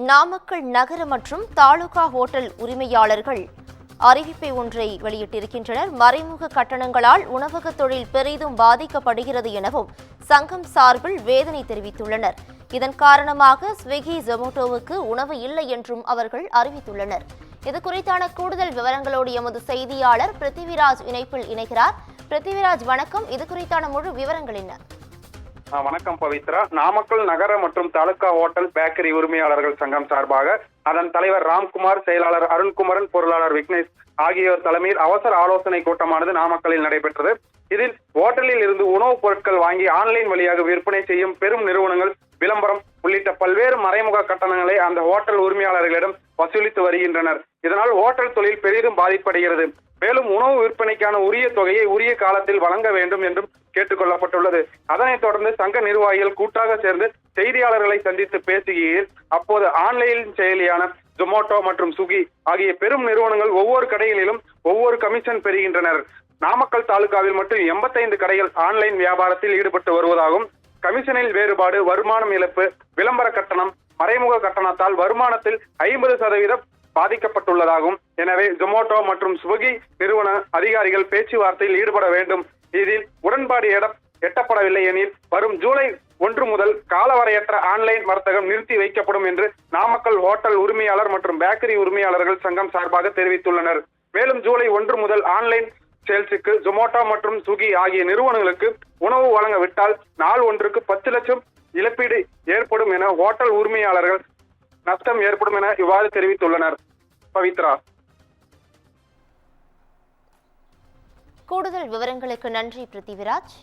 நாமக்கல் நகர மற்றும் தாலுகா ஹோட்டல் உரிமையாளர்கள் அறிவிப்பை ஒன்றை வெளியிட்டிருக்கின்றனர். மறைமுக கட்டணங்களால் உணவக தொழில் பெரிதும் பாதிக்கப்படுகிறது எனவும் சங்கம் சார்பில் வேதனை தெரிவித்துள்ளனர். இதன் காரணமாக ஸ்விக்கி, ஜொமேட்டோவுக்கு உணவு இல்லை என்றும் அவர்கள் அறிவித்துள்ளனர். இது குறித்தான கூடுதல் விவரங்களோடு எமது செய்தியாளர் பிருத்திவிராஜ் இணைப்பில் இணைகிறார். பிருத்திவிராஜ், வணக்கம். இது குறித்தான முழு விவரங்கள் என்ன? வணக்கம் பவித்ரா. நாமக்கல் நகர மற்றும் தாலுகா ஹோட்டல் பேக்கரி உரிமையாளர்கள் சங்கம் சார்பாக அதன் தலைவர் ராம்குமார், செயலாளர் அருண்குமரன், பொருளாளர் விக்னேஷ் ஆகியோர் தலைமையில் அவசர ஆலோசனை கூட்டமானது நாமக்கல்லில் நடைபெற்றது. இதில் ஹோட்டலில் இருந்து உணவுப் பொருட்கள் வாங்கி ஆன்லைன் வழியாக விற்பனை செய்யும் பெரும் நிறுவனங்கள் விளம்பரம் உள்ளிட்ட பல்வேறு மறைமுக கட்டணங்களை அந்த ஹோட்டல் உரிமையாளர்களிடம் வசூலித்து வருகின்றனர். இதனால் ஹோட்டல் தொழில் பெரிதும் பாதிப்படைகிறது. மேலும் உணவு விற்பனைக்கான உரிய தொகையை உரிய காலத்தில் வழங்க வேண்டும் என்றும் கேட்டுக் கொள்ளப்பட்டுள்ளது. அதனைத் தொடர்ந்து சங்க நிர்வாகிகள் கூட்டாக சேர்ந்து செய்தியாளர்களை சந்தித்து பேசுகையில், அப்போது ஆன்லைன் செயலியான ஜொமேட்டோ மற்றும் ஸ்விக்கி ஆகிய பெரும் நிறுவனங்கள் ஒவ்வொரு கடைகளிலும் ஒவ்வொரு கமிஷன் பெறுகின்றனர். நாமக்கல் தாலுகாவில் மட்டும் 85 கடைகள் ஆன்லைன் வியாபாரத்தில் ஈடுபட்டு வருவதாகவும், கமிஷனில் வேறுபாடு, வருமானம் இழப்பு, விளம்பர கட்டணம், மறைமுக கட்டணத்தால் வருமானத்தில் 50% பாதிக்கப்பட்டுள்ளதாகவும், எனவே ஜொமேட்டோ மற்றும் ஸ்விக்கி நிறுவன அதிகாரிகள் பேச்சுவார்த்தையில் ஈடுபட வேண்டும். இதில் உடன்பாடு எட்டப்படவில்லை எனில் வரும் ஜூலை 1 முதல் காலவரையற்ற ஆன்லைன் வர்த்தகம் நிறுத்தி வைக்கப்படும் என்று நாமக்கல் ஹோட்டல் உரிமையாளர் மற்றும் பேக்கரி உரிமையாளர்கள் சங்கம் சார்பாக தெரிவித்துள்ளனர். மேலும் ஜூலை 1 முதல் ஆன்லைன் சேல்ஸுக்கு ஜொமேட்டோ மற்றும் ஸ்விக்கி ஆகிய நிறுவனங்களுக்கு உணவு வழங்க விட்டால் நாள் ஒன்றுக்கு 10 லட்சம் இழப்பீடு ஏற்படும் என ஹோட்டல் உரிமையாளர்கள் நஷ்டம் ஏற்படும் என இவ்வாறு தெரிவித்துள்ளனர். பவித்ரா, கூடுதல் விவரங்களுக்கு நன்றி பிருத்திவிராஜ்.